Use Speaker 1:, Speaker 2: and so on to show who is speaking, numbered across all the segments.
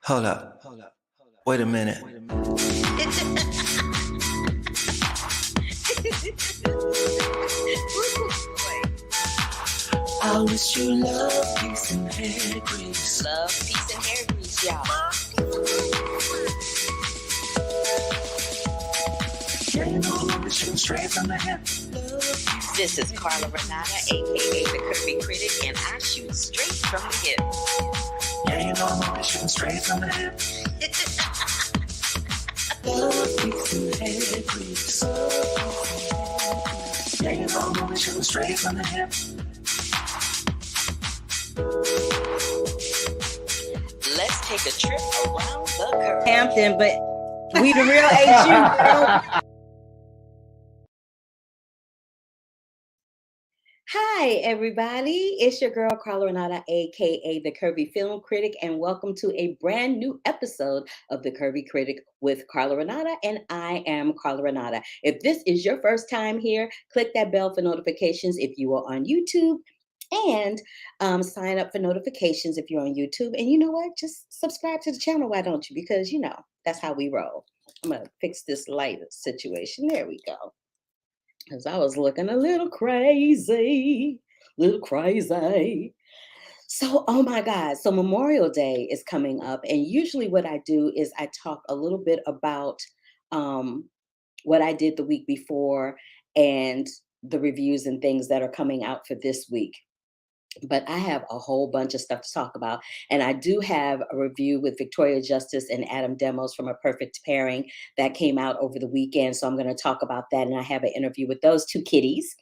Speaker 1: Hold up. Wait a minute. I wish you love, peace, and hair grease.
Speaker 2: Love, peace, and hair grease, y'all.
Speaker 1: Yeah, you know I'm shooting straight from the hip.
Speaker 2: This is Carla Renata, a.k.a. the Curvy Critic, and I shoot straight from the hip.
Speaker 1: Yeah, you know I'm shooting straight from the hip. Love, peace, and hair grease. Yeah, you know I'm shooting straight from the hip.
Speaker 2: Let's take a trip around the curve.
Speaker 3: Hampton, but we the real HU, girl. Hi, everybody. It's your girl, Carla Renata, a.k.a. the Curvy Film Critic, and welcome to a brand new episode of the Curvy Critic with Carla Renata, and I am Carla Renata. If this is your first time here, click that bell for notifications if you are on YouTube, and sign up for notifications if you're on YouTube. And you know what? Just subscribe to the channel, why don't you? Because, you know, that's how we roll. I'm going to fix this light situation. There we go. Because I was looking a little crazy. So, oh my God. So Memorial Day is coming up. And usually what I do is I talk a little bit about what I did the week before and the reviews and things that are coming out for this week. But I have a whole bunch of stuff to talk about. And I do have a review with Victoria Justice and Adam Demos from A Perfect Pairing that came out over the weekend. So I'm going to talk about that. And I have an interview with those two kitties.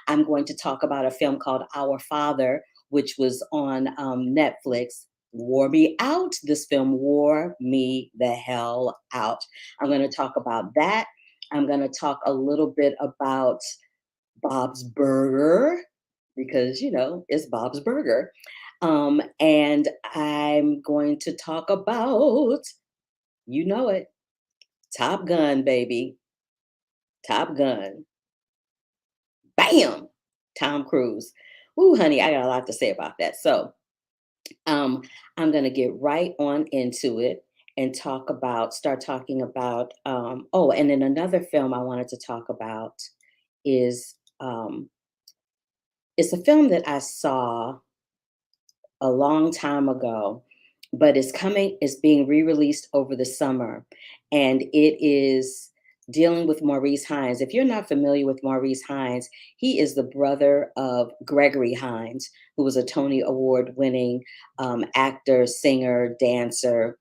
Speaker 3: I'm going to talk about a film called Our Father, which was on Netflix. Wore me out. This film wore me the hell out. I'm going to talk about that. I'm going to talk a little bit about Bob's Burger, because, you know, it's Bob's Burger. And I'm going to talk about, you know it, Top Gun, baby. Top Gun. Bam! Tom Cruise. Ooh, honey, I got a lot to say about that. So I'm going to get right on into it and start talking about, and then another film I wanted to talk about is, it's a film that I saw a long time ago, but it's being re-released over the summer. And it is dealing with Maurice Hines. If you're not familiar with Maurice Hines, he is the brother of Gregory Hines, who was a Tony Award winning actor, singer, dancer.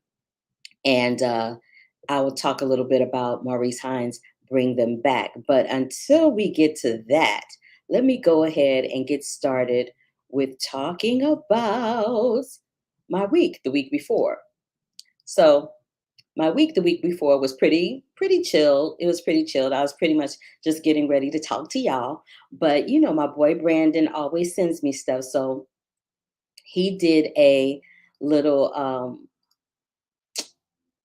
Speaker 3: And I will talk a little bit about Maurice Hines, Bring Them Back. But until we get to that, let me go ahead and get started with talking about my week the week before. So my week the week before was pretty chill. It was pretty chilled. I was pretty much just getting ready to talk to y'all. But, you know, my boy Brandon always sends me stuff. So he did a little,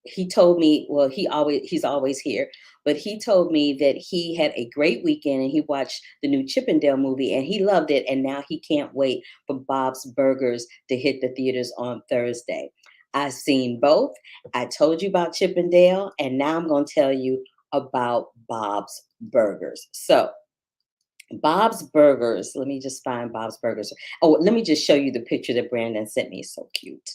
Speaker 3: he told me, well, he's always here, but he told me that he had a great weekend and he watched the new Chippendale movie and he loved it. And now he can't wait for Bob's Burgers to hit the theaters on Thursday. I've seen both. I told you about Chippendale, and now I'm going to tell you about Bob's Burgers. So Bob's Burgers, let me just find Bob's Burgers. Oh, let me just show you the picture that Brandon sent me. So cute.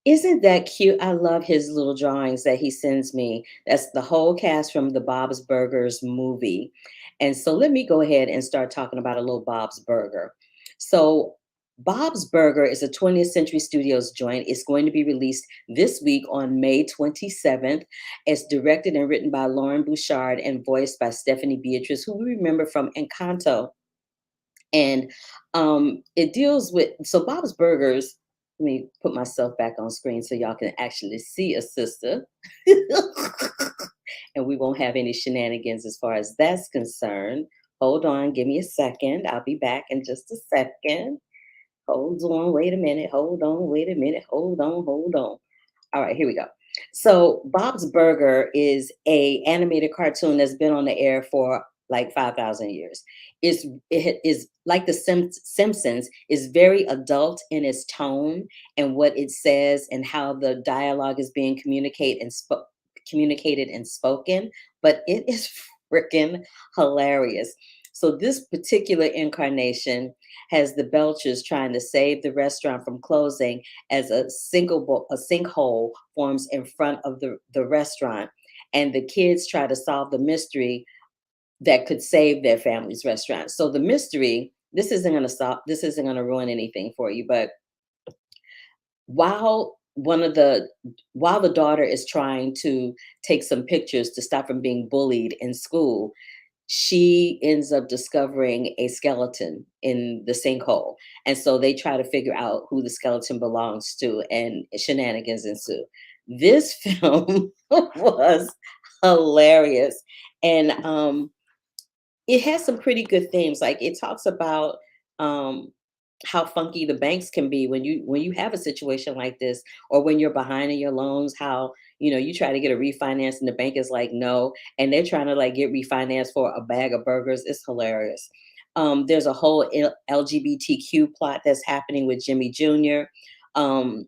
Speaker 3: Isn't that cute? I love his little drawings that he sends me. That's the whole cast from the Bob's Burgers movie. And so let me go ahead and start talking about a little Bob's Burger. So Bob's Burger is a 20th Century Studios joint. It's going to be released this week on May 27th. It's directed and written by Lauren Bouchard and voiced by Stephanie Beatrice, who we remember from Encanto. And it deals with, so Bob's Burgers, let me put myself back on screen so y'all can actually see a sister. And we won't have any shenanigans as far as that's concerned. Hold on, give me a second. I'll be back in just a second. Hold on, wait a minute. Hold on, wait a minute. Hold on. All right, here we go. So Bob's Burger is a animated cartoon that's been on the air for like 5,000 years. It is like the Simpsons, is very adult in its tone and what it says and how the dialogue is being communicated and spoken, but it is freaking hilarious. So this particular incarnation has the Belchers trying to save the restaurant from closing as a sinkhole forms in front of the restaurant, and the kids try to solve the mystery that could save their family's restaurant. So the mystery, this isn't going to ruin anything for you, but while while the daughter is trying to take some pictures to stop from being bullied in school, she ends up discovering a skeleton in the sinkhole. And so they try to figure out who the skeleton belongs to, and shenanigans ensue. This film was hilarious. And it has some pretty good themes. Like it talks about um, how funky the banks can be when you have a situation like this, or when you're behind in your loans. How you try to get a refinance and the bank is like no, and they're trying to like get refinanced for a bag of burgers. It's hilarious. There's a whole LGBTQ plot that's happening with Jimmy Jr. Um,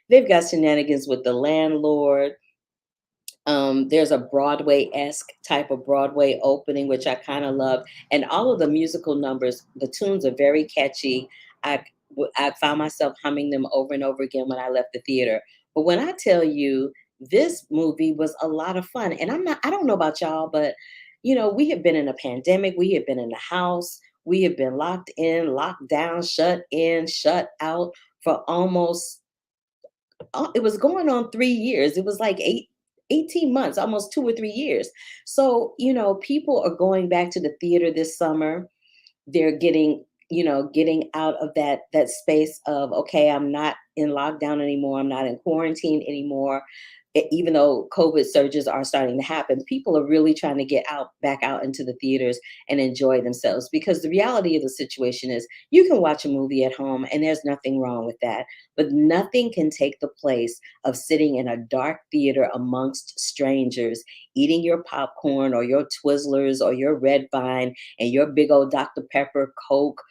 Speaker 3: they've got shenanigans with the landlord. There's a Broadway-esque type of Broadway opening, which I kind of love. And all of the musical numbers, the tunes are very catchy. I found myself humming them over and over again when I left the theater. But when I tell you, this movie was a lot of fun. And I don't know about y'all, but we have been in a pandemic, we have been in the house, we have been locked in, locked down, shut in, shut out for almost, it was going on 3 years. It was like 18 months, almost 2 or 3 years. So, people are going back to the theater this summer. They're getting out of that space of, okay, I'm not in lockdown anymore. I'm not in quarantine anymore. Even though COVID surges are starting to happen, people are really trying to get back out into the theaters and enjoy themselves, because the reality of the situation is you can watch a movie at home and there's nothing wrong with that, but nothing can take the place of sitting in a dark theater amongst strangers, eating your popcorn or your Twizzlers or your Red Vine and your big old Dr. Pepper, Coke,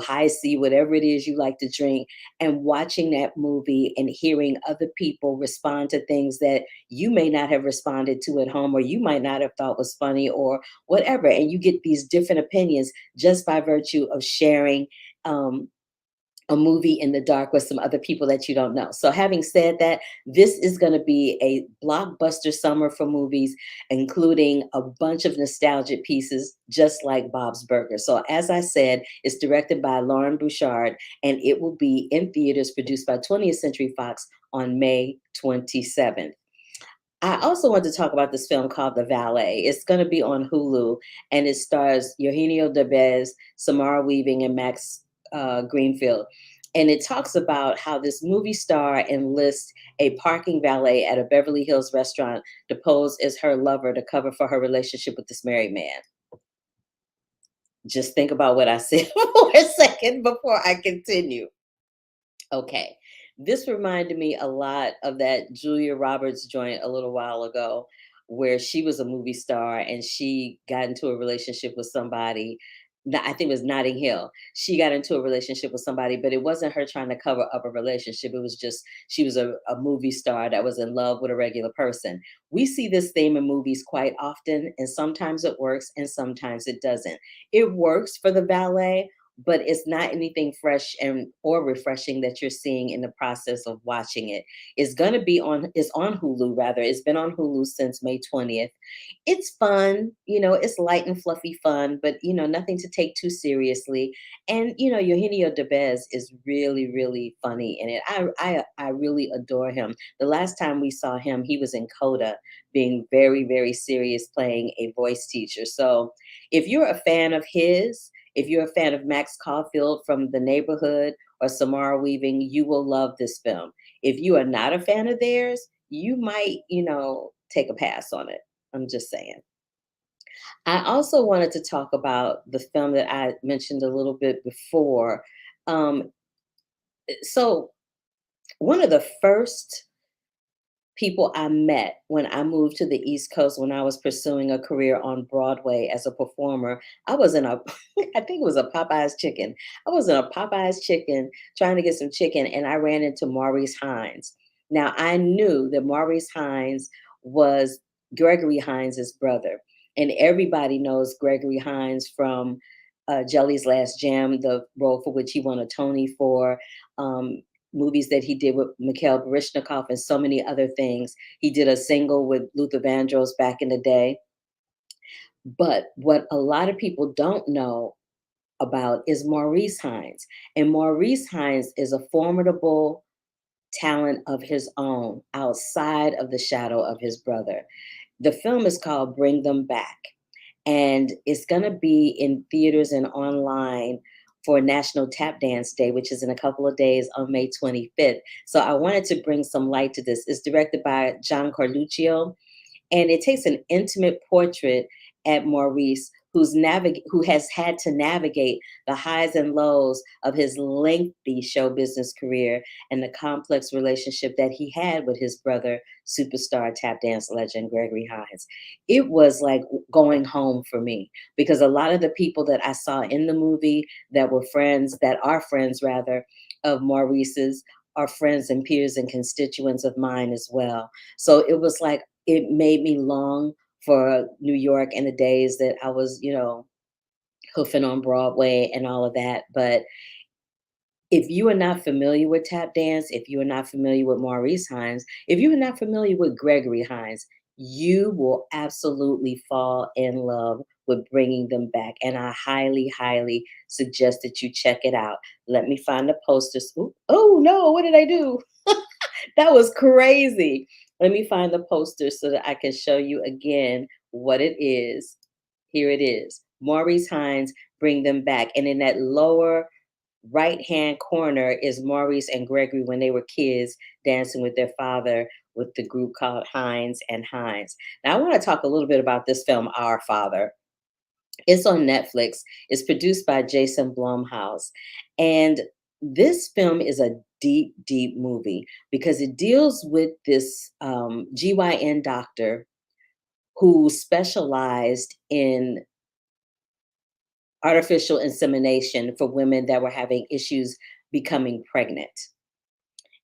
Speaker 3: high C, whatever it is you like to drink, and watching that movie and hearing other people respond to things that you may not have responded to at home, or you might not have thought was funny or whatever. And you get these different opinions just by virtue of sharing um, a movie in the dark with some other people that you don't know. So having said that, this is going to be a blockbuster summer for movies, including a bunch of nostalgic pieces, just like Bob's Burgers. So as I said, it's directed by Lauren Bouchard, and it will be in theaters, produced by 20th Century Fox on May 27th. I also want to talk about this film called The Valet. It's going to be on Hulu, and it stars Eugenio Derbez, Samara Weaving, and Max Greenfield. And it talks about how this movie star enlists a parking valet at a Beverly Hills restaurant to pose as her lover to cover for her relationship with this married man. Just think about what I said for a second before I continue. Okay. This reminded me a lot of that Julia Roberts joint a little while ago, where she was a movie star and she got into a relationship with somebody. I think it was Notting Hill. She got into a relationship with somebody, but it wasn't her trying to cover up a relationship. It was just she was a movie star that was in love with a regular person. We see this theme in movies quite often, and sometimes it works and sometimes it doesn't. It works for the Valet, but it's not anything fresh and or refreshing that you're seeing in the process of watching it. It's on Hulu rather. It's been on Hulu since May 20th. It's fun, it's light and fluffy fun, but nothing to take too seriously. And Eugenio Derbez is really, really funny in it. I really adore him. The last time we saw him, he was in Coda, being very, very serious, playing a voice teacher. So if you're a fan of his, if you're a fan of Max Caulfield from The Neighborhood or Samara Weaving, you will love this film. If you are not a fan of theirs, you might, take a pass on it. I'm just saying. I also wanted to talk about the film that I mentioned a little bit before. Um, so one of the first people I met when I moved to the East Coast when I was pursuing a career on Broadway as a performer. I was in a, I think it was a Popeye's chicken. I was in a Popeye's chicken trying to get some chicken, and I ran into Maurice Hines. Now I knew that Maurice Hines was Gregory Hines's brother, and everybody knows Gregory Hines from Jelly's Last Jam, the role for which he won a Tony for. Movies that he did with Mikhail Baryshnikov and so many other things. He did a single with Luther Vandross back in the day. But what a lot of people don't know about is Maurice Hines. And Maurice Hines is a formidable talent of his own outside of the shadow of his brother. The film is called Bring Them Back, and it's going to be in theaters and online for National Tap Dance Day, which is in a couple of days on May 25th. So I wanted to bring some light to this. It's directed by John Carluccio, and it takes an intimate portrait at Maurice, who has had to navigate the highs and lows of his lengthy show business career and the complex relationship that he had with his brother, superstar tap dance legend Gregory Hines. It was like going home for me, because a lot of the people that I saw in the movie that were friends, that are friends rather, of Maurice's, are friends and peers and constituents of mine as well. So it was like, it made me long for New York and the days that I was, hoofing on Broadway and all of that. But if you are not familiar with tap dance, if you are not familiar with Maurice Hines, if you are not familiar with Gregory Hines, you will absolutely fall in love with Bringing Them Back. And I highly, highly suggest that you check it out. Let me find the posters. Ooh, oh no, what did I do? That was crazy. Let me find the poster so that I can show you again what it is. Here it is. Maurice Hines, Bring Them Back. And in that lower right-hand corner is Maurice and Gregory when they were kids dancing with their father with the group called Hines and Hines. Now, I want to talk a little bit about this film, Our Father. It's on Netflix. It's produced by Jason Blumhouse. And this film is a deep, deep movie because it deals with this GYN doctor who specialized in artificial insemination for women that were having issues becoming pregnant.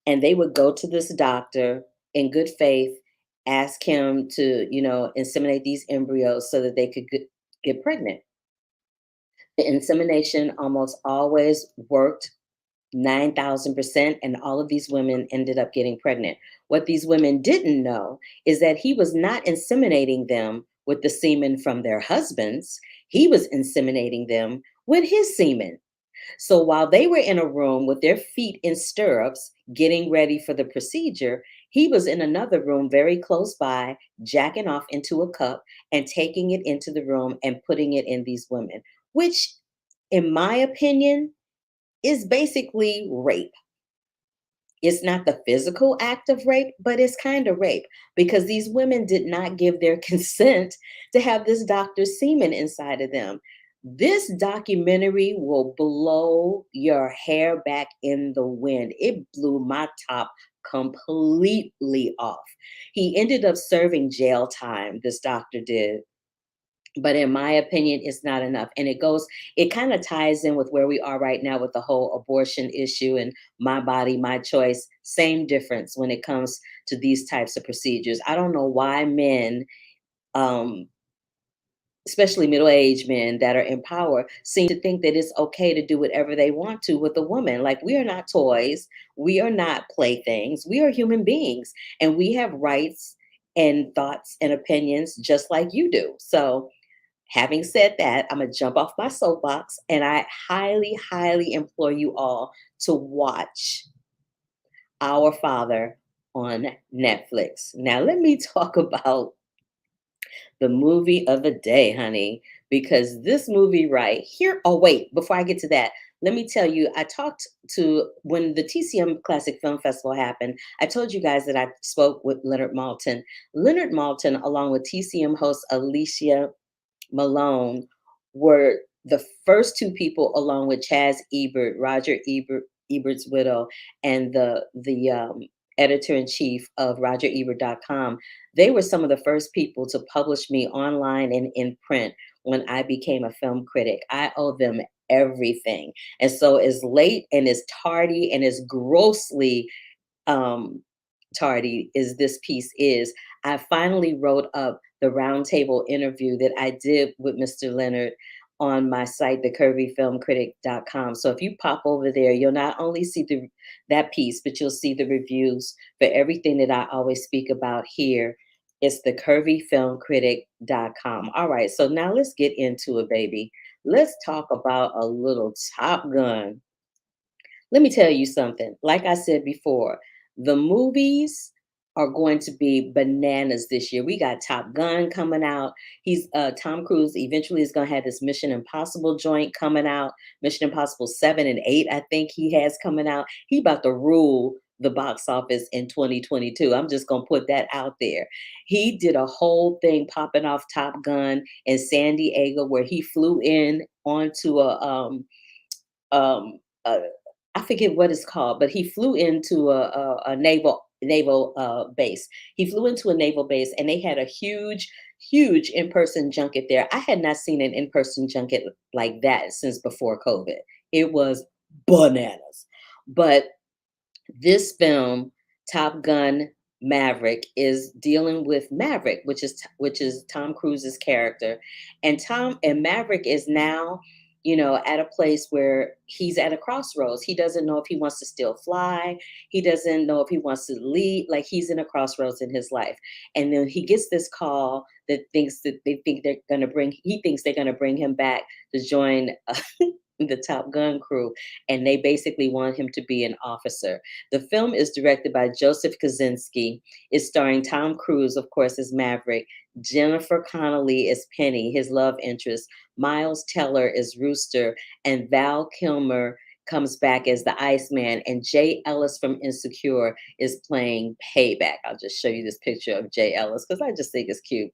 Speaker 3: And they would go to this doctor in good faith, ask him to, inseminate these embryos so that they could get pregnant. The insemination almost always worked 9,000%, and all of these women ended up getting pregnant. What these women didn't know is that he was not inseminating them with the semen from their husbands, he was inseminating them with his semen. So while they were in a room with their feet in stirrups, getting ready for the procedure, he was in another room very close by, jacking off into a cup and taking it into the room and putting it in these women, which, in my opinion, is basically rape. It's not the physical act of rape, but it's kind of rape because these women did not give their consent to have this doctor's semen inside of them. This documentary will blow your hair back in the wind. It blew my top completely off. He ended up serving jail time, this doctor did, but in my opinion it's not enough, and it kind of ties in with where we are right now with the whole abortion issue and my body my choice. Same difference when it comes to these types of procedures. I don't know why men, um especially middle-aged men that are in power, seem to think that it's okay to do whatever they want to with a woman. Like, we are not toys, we are not playthings, we are human beings, and we have rights and thoughts and opinions just like you do. So having said that, I'm going to jump off my soapbox, and I highly, highly implore you all to watch Our Father on Netflix. Now, let me talk about the movie of the day, honey, because this movie right here. Oh, wait, before I get to that, let me tell you, I talked to, when the TCM Classic Film Festival happened, I told you guys that I spoke with Leonard Maltin. Leonard Maltin, along with TCM host Alicia Malone, were the first two people, along with Chaz Ebert, Roger Ebert's widow, and the editor-in-chief of RogerEbert.com, they were some of the first people to publish me online and in print when I became a film critic. I owe them everything. And so as late and as tardy and as grossly um, tardy as this piece is, I finally wrote up the roundtable interview that I did with Mr. Leonard on my site, thecurvyfilmcritic.com. So if you pop over there, you'll not only see that piece, but you'll see the reviews for everything that I always speak about here. It's thecurvyfilmcritic.com. All right, so now let's get into it, baby. Let's talk about a little Top Gun. Let me tell you something. Like I said before, the movies are going to be bananas this year. We got Top Gun coming out. He's Tom Cruise eventually is going to have this Mission Impossible joint coming out. Mission Impossible 7 and 8, I think he has coming out. He about to rule the box office in 2022. I'm just going to put that out there. He did a whole thing popping off Top Gun in San Diego where he flew in onto um, a I forget what it's called, but he flew into a naval base. He flew into a naval base, and they had a huge in-person junket there. I had not seen an in-person junket like that since before COVID. It was bananas. But this film, Top Gun Maverick, is dealing with Maverick, which is Tom Cruise's character, and Maverick is now, at a place where he's at a crossroads. He doesn't know if he wants to still fly. He doesn't know if he wants to lead. Like, he's in a crossroads in his life, and then he gets this call that thinks that they think they're going to bring. He thinks they're going to bring him back to join. The Top Gun crew, and they basically want him to be an officer. The film is directed by Joseph Kosinski. It's starring Tom Cruise, of course, as Maverick, Jennifer Connelly as Penny, his love interest, Miles Teller as Rooster, and Val Kilmer comes back as the Iceman, and Jay Ellis from Insecure is playing Payback. I'll just show you this picture of Jay Ellis because I just think it's cute.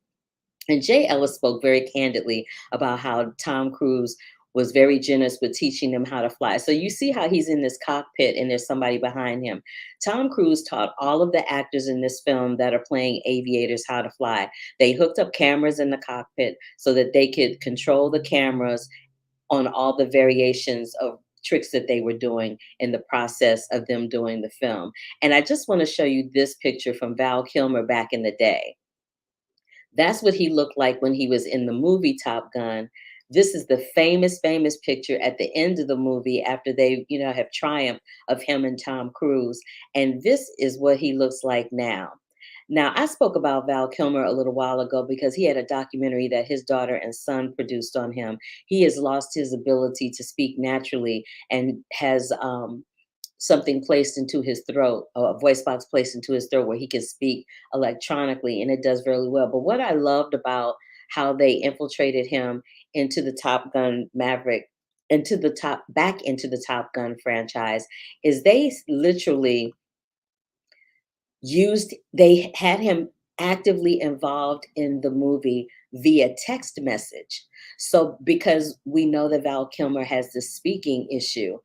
Speaker 3: And Jay Ellis spoke very candidly about how Tom Cruise was very generous with teaching them how to fly. So you see how he's in this cockpit and there's somebody behind him. Tom Cruise taught all of the actors in this film that are playing aviators how to fly. They hooked up cameras in the cockpit so that they could control the cameras on all the variations of tricks that they were doing in the process of them doing the film. And I just want to show you this picture from Val Kilmer back in the day. That's what he looked like when he was in the movie Top Gun. This is the famous picture at the end of the movie after they, have triumphed of him and Tom Cruise. And this is what he looks like now. Now, I spoke about Val Kilmer a little while ago because he had a documentary that his daughter and son produced on him. He has lost his ability to speak naturally and has something placed into his throat, a voice box placed into his throat where he can speak electronically, and it does very well. But what I loved about how they infiltrated him into the Top Gun Maverick, back into the Top Gun franchise, is they literally they had him actively involved in the movie via text message. So because we know that Val Kilmer has this speaking issue,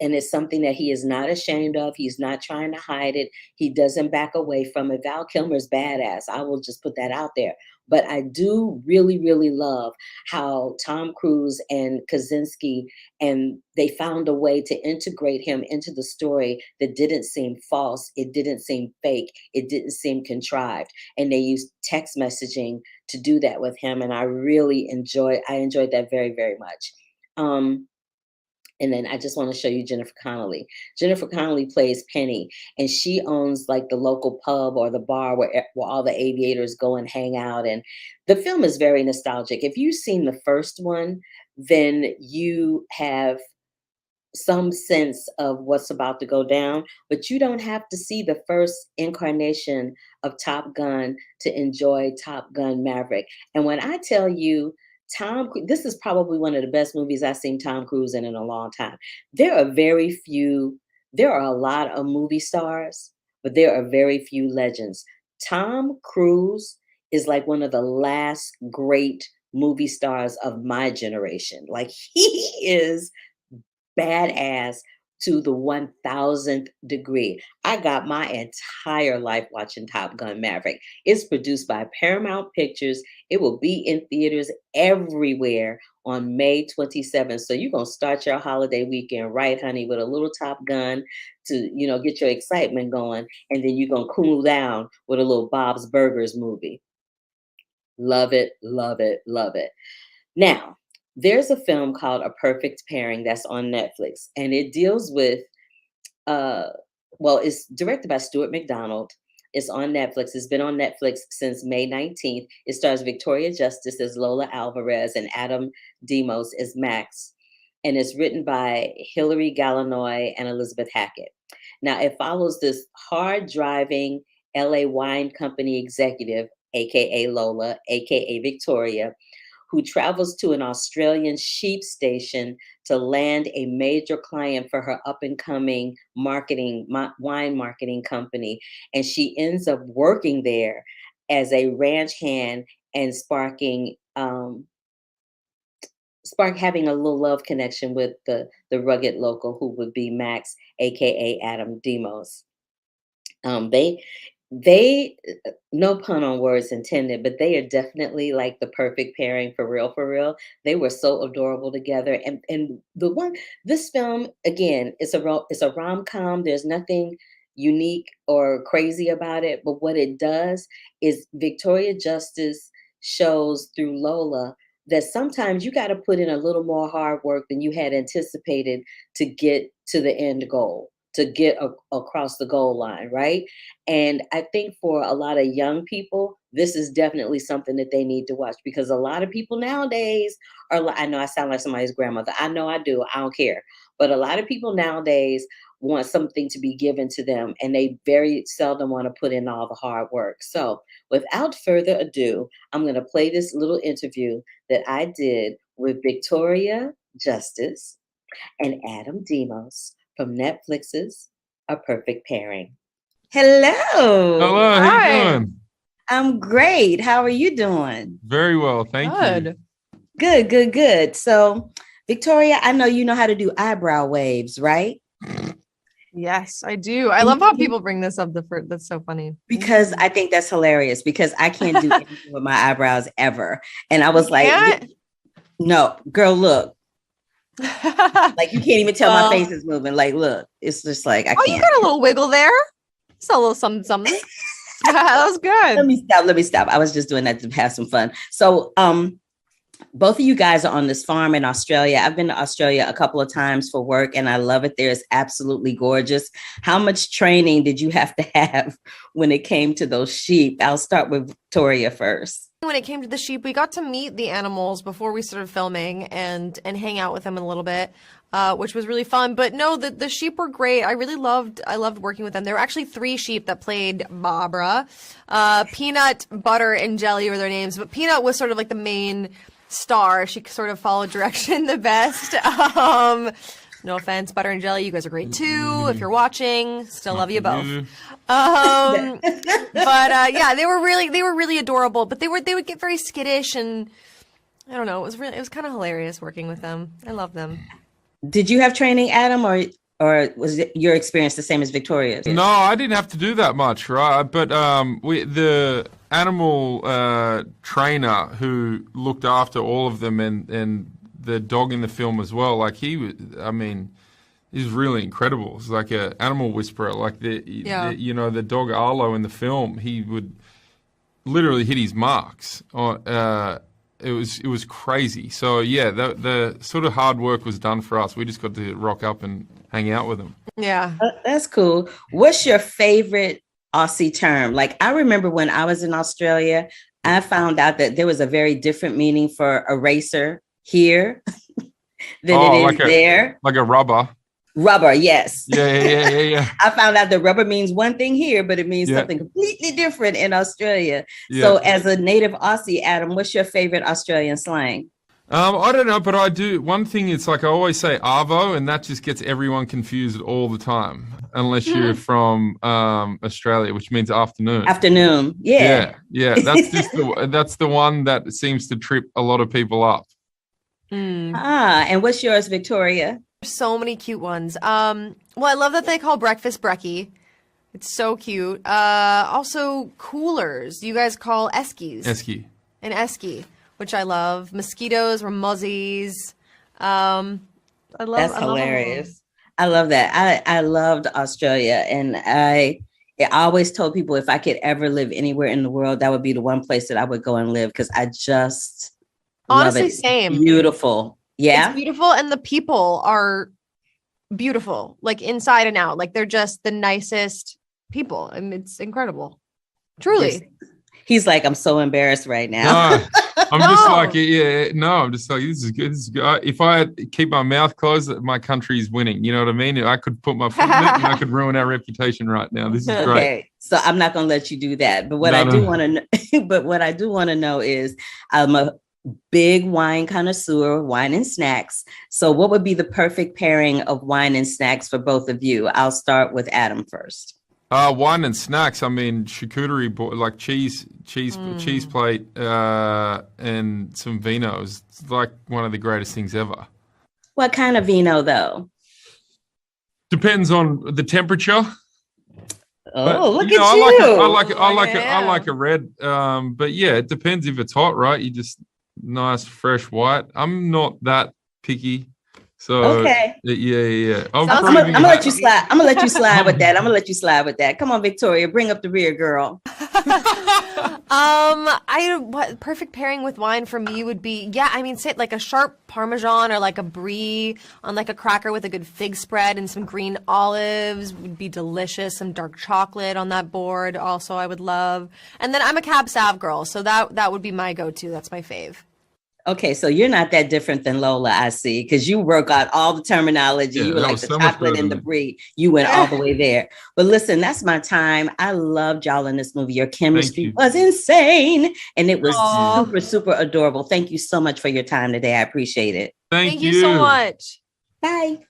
Speaker 3: and it's something that he is not ashamed of. He's not trying to hide it. He doesn't back away from it. Val Kilmer's badass. I will just put that out there. But I do really love how Tom Cruise and Kosinski, and they found a way to integrate him into the story that didn't seem false. It didn't seem fake. It didn't seem contrived. And they used text messaging to do that with him. And I enjoyed that very much. And then I just want to show you Jennifer Connelly. Jennifer Connelly plays Penny, and she owns like the local pub or the bar where all the aviators go and hang out. And the film is very nostalgic. If you've seen the first one, then you have some sense of what's about to go down, but you don't have to see the first incarnation of Top Gun to enjoy Top Gun Maverick. And when I tell you, this is probably one of the best movies I've seen Tom Cruise in a long time. There are a lot of movie stars, but there are very few legends. Tom Cruise is like one of the last great movie stars of my generation. Like, he is badass, to the 1000th degree. I got my entire life watching Top Gun Maverick. It's produced by Paramount Pictures. It will be in theaters everywhere on May 27th. So you're going to start your holiday weekend right, honey, with a little Top Gun to, get your excitement going. And then you're going to cool down with a little Bob's Burgers movie. Love it, love it, love it. Now, there's a film called A Perfect Pairing that's on Netflix, and it deals with, it's directed by Stuart McDonald. It's on Netflix. It's been on Netflix since May 19th. It stars Victoria Justice as Lola Alvarez and Adam Demos as Max, and it's written by Hilary Gallinoy and Elizabeth Hackett. Now, it follows this hard-driving LA wine company executive, aka Lola, aka Victoria, who travels to an Australian sheep station to land a major client for her up-and-coming wine marketing company. And she ends up working there as a ranch hand and having a little love connection with the rugged local who would be Max, aka Adam Demos. They no pun on words intended, but they are definitely like the perfect pairing for real, for real. They were so adorable together. And this film, again, it's a rom-com. There's nothing unique or crazy about it, but what it does is Victoria Justice shows through Lola that sometimes you got to put in a little more hard work than you had anticipated to get to the end goal, to get across the goal line, right? And I think for a lot of young people, this is definitely something that they need to watch, because a lot of people nowadays I know I sound like somebody's grandmother. I know I do. I don't care. But a lot of people nowadays want something to be given to them, and they very seldom want to put in all the hard work. So without further ado, I'm going to play this little interview that I did with Victoria Justice and Adam Demos from Netflix's A Perfect Pairing. Hello.
Speaker 4: Hello, how
Speaker 5: Hi.
Speaker 4: you doing?
Speaker 3: I'm great. How are you doing?
Speaker 4: Very well, thank you.
Speaker 3: Good. So, Victoria, I know you know how to do eyebrow waves, right?
Speaker 5: Yes, I do. I love how people bring this up. That's so funny.
Speaker 3: Because I think that's hilarious, because I can't do anything with my eyebrows ever. And I was no, girl, look. Like, you can't even tell my face is moving. Like, look, it's just like I can't.
Speaker 5: You got a little wiggle there. It's a little something. That was good.
Speaker 3: Let me stop. I was just doing that to have some fun. So, both of you guys are on this farm in Australia. I've been to Australia a couple of times for work, and I love it there. It's absolutely gorgeous. How much training did you have to have when it came to those sheep? I'll start with Victoria first.
Speaker 5: When it came to the sheep, we got to meet the animals before we started filming and hang out with them a little bit, which was really fun. But no, the sheep were great. I loved working with them. There were actually 3 sheep that played Barbara. Peanut, Butter, and Jelly were their names, but Peanut was sort of like the main star. She sort of followed direction the best. No offense, Butter and Jelly, you guys are great too. If you're watching, still love you both. But yeah, they were really adorable. But they would get very skittish, and I don't know. It was kind of hilarious working with them. I love them.
Speaker 3: Did you have training, Adam, or was it your experience the same as Victoria's?
Speaker 4: No, I didn't have to do that much, right? But the animal trainer who looked after all of them and the dog in the film as well, like he's really incredible. It's like an animal whisperer. Like the dog Arlo in the film, he would literally hit his marks. It was crazy. So yeah, the sort of hard work was done for us. We just got to rock up and hang out with them.
Speaker 5: Yeah,
Speaker 3: that's cool. What's your favorite Aussie term? Like, I remember when I was in Australia, I found out that there was a very different meaning for eraser here than it is there. Like
Speaker 4: a rubber.
Speaker 3: Rubber, yes.
Speaker 4: Yeah.
Speaker 3: I found out that rubber means one thing here, but it means something completely different in Australia. Yeah. So as a native Aussie, Adam, what's your favorite Australian slang?
Speaker 4: I don't know, but I do. One thing is, like, I always say arvo, and that just gets everyone confused all the time, unless you're from Australia, which means afternoon.
Speaker 3: Afternoon, yeah.
Speaker 4: That's just that's the one that seems to trip a lot of people up.
Speaker 3: And what's yours, Victoria?
Speaker 5: So many cute ones. Well, I love that they call breakfast brekkie. It's so cute. Also coolers. You guys call eskies.
Speaker 4: Esky.
Speaker 5: An esky, which I love. Mosquitoes were muzzies.
Speaker 3: That's hilarious. I love that. I loved Australia, and I always told people if I could ever live anywhere in the world, that would be the one place that I would go and live because I just
Speaker 5: Honestly,
Speaker 3: love it.
Speaker 5: same.
Speaker 3: Beautiful. Yeah.
Speaker 5: It's beautiful, and the people are beautiful, like inside and out. Like they're just the nicest people, and it's incredible. Truly.
Speaker 3: He's like, I'm so embarrassed right now.
Speaker 4: No, I'm just like, yeah, no, I'm just like, this is good. This is good. If I keep my mouth closed, my country's winning. You know what I mean? I could put my foot in it and I could ruin our reputation right now. This is great.
Speaker 3: Okay, so I'm not going to let you do that. But what I do want to know, but what I do want to know is, I'm a big wine connoisseur, wine and snacks. So what would be the perfect pairing of wine and snacks for both of you? I'll start with Adam first.
Speaker 4: Wine and snacks. I mean, charcuterie board, like cheese plate, and some vinos. It's like one of the greatest things ever.
Speaker 3: What kind of vino, though?
Speaker 4: Depends on the temperature.
Speaker 3: Oh, look at you!
Speaker 4: I like a red. But yeah, it depends if it's hot, right? You just nice fresh white. I'm not that picky. So
Speaker 3: okay,
Speaker 4: yeah.
Speaker 3: I'm gonna let you slide. I'm gonna let you slide with that. Come on, Victoria, bring up the rear, girl.
Speaker 5: What perfect pairing with wine for me would be, say like a sharp Parmesan or like a brie on like a cracker with a good fig spread and some green olives would be delicious. Some dark chocolate on that board also I would love. And then I'm a Cab Sav girl, so that would be my go-to. That's my fave.
Speaker 3: Okay, so you're not that different than Lola, I see, because you work out all the terminology. Yeah, you were like the chocolate and the brie. You went all the way there. But listen, that's my time. I loved y'all in this movie. Your chemistry was insane, and it was super, super adorable. Thank you so much for your time today. I appreciate it.
Speaker 5: Thank you so much.
Speaker 3: Bye.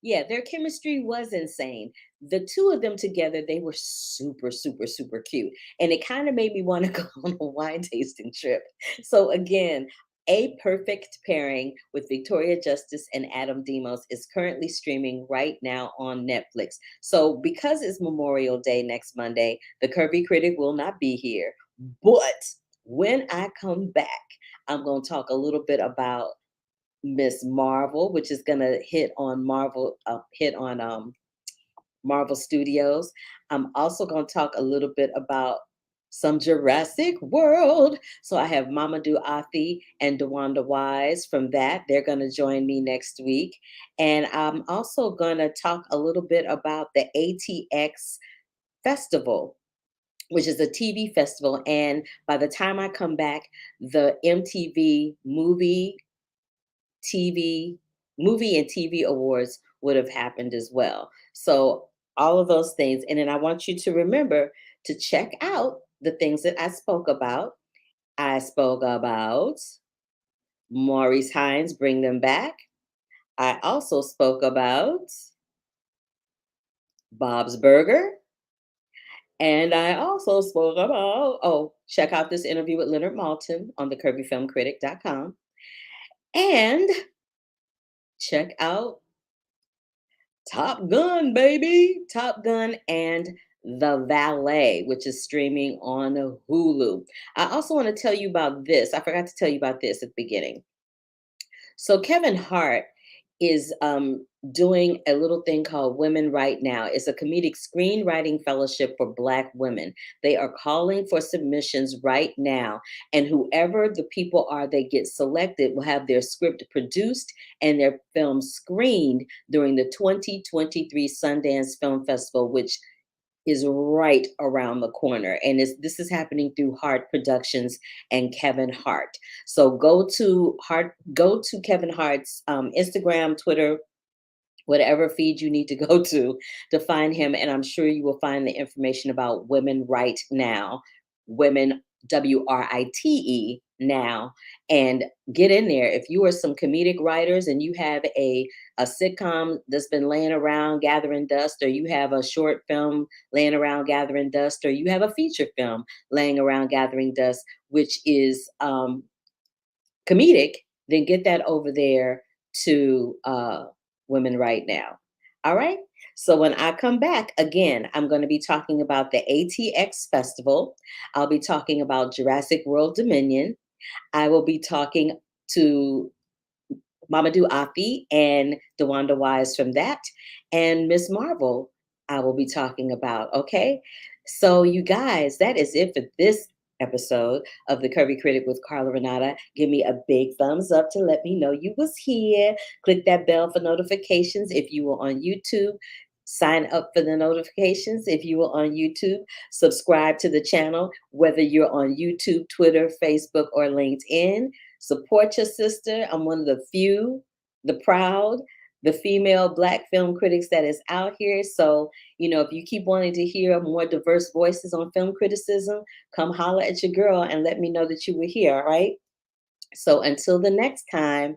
Speaker 3: Yeah, their chemistry was insane. The two of them together, they were super, super, super cute. And it kind of made me want to go on a wine tasting trip. So again, A Perfect Pairing with Victoria Justice and Adam Demos is currently streaming right now on Netflix. So because it's Memorial Day next Monday, the Curvy Critic will not be here. But when I come back, I'm going to talk a little bit about Miss Marvel, which is going to hit on Marvel Studios. I'm also going to talk a little bit about some Jurassic World. So I have Mamadou Athi and DeWanda Wise from that. They're going to join me next week. And I'm also going to talk a little bit about the ATX Festival, which is a TV festival. And by the time I come back, the MTV Movie and TV Awards would have happened as well. So all of those things. And then I want you to remember to check out the things that I spoke about. I spoke about Maurice Hines, Bring Them Back. I also spoke about Bob's Burger. And I also spoke about, check out this interview with Leonard Maltin on thecurvyfilmcritic.com. And check out Top Gun, baby. Top Gun and The Valet, which is streaming on Hulu. I also want to tell you about this. I forgot to tell you about this at the beginning. So Kevin Hart is doing a little thing called Women Right Now. It's a comedic screenwriting fellowship for Black women. They are calling for submissions right now. And whoever the people are that get selected will have their script produced and their film screened during the 2023 Sundance Film Festival, which is right around the corner. And this is happening through Hart Productions and Kevin Hart. So go to Kevin Hart's Instagram, Twitter, whatever feed you need to go to find him. And I'm sure you will find the information about Women Right Now, Women, WRITE now, and get in there. If you are some comedic writers and you have a sitcom that's been laying around gathering dust, or you have a short film laying around gathering dust, or you have a feature film laying around gathering dust, which is comedic, then get that over there to women right now. All right. So when I come back again, I'm going to be talking about the ATX Festival. I'll be talking about Jurassic World Dominion. I will be talking to Mamadou Afi and DeWanda Wise from that, and Miss Marvel I will be talking about. Okay. So you guys, that is it for this episode of the Curvy Critic with Carla Renata. Give me a big thumbs up to let me know you was here. Click that bell for notifications if you were on YouTube. Sign up for the notifications if you were on YouTube. Subscribe to the channel, whether you're on YouTube, Twitter, Facebook, or LinkedIn. Support your sister. I'm one of the few, the proud, the female Black film critics that is out here. So, if you keep wanting to hear more diverse voices on film criticism, come holler at your girl and let me know that you were here, all right? So until the next time,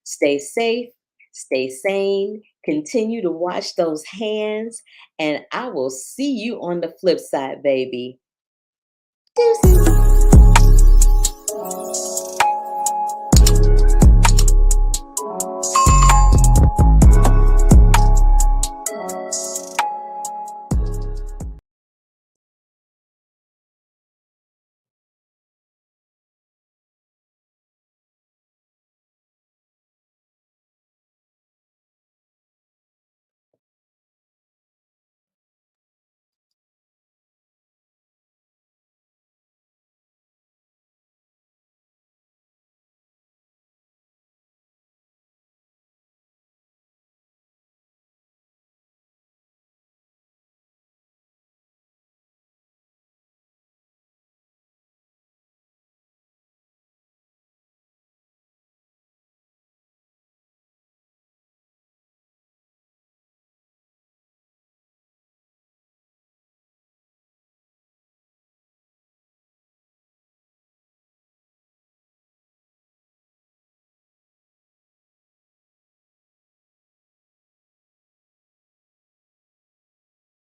Speaker 3: stay safe, stay sane, continue to wash those hands, and I will see you on the flip side, baby. Deuces.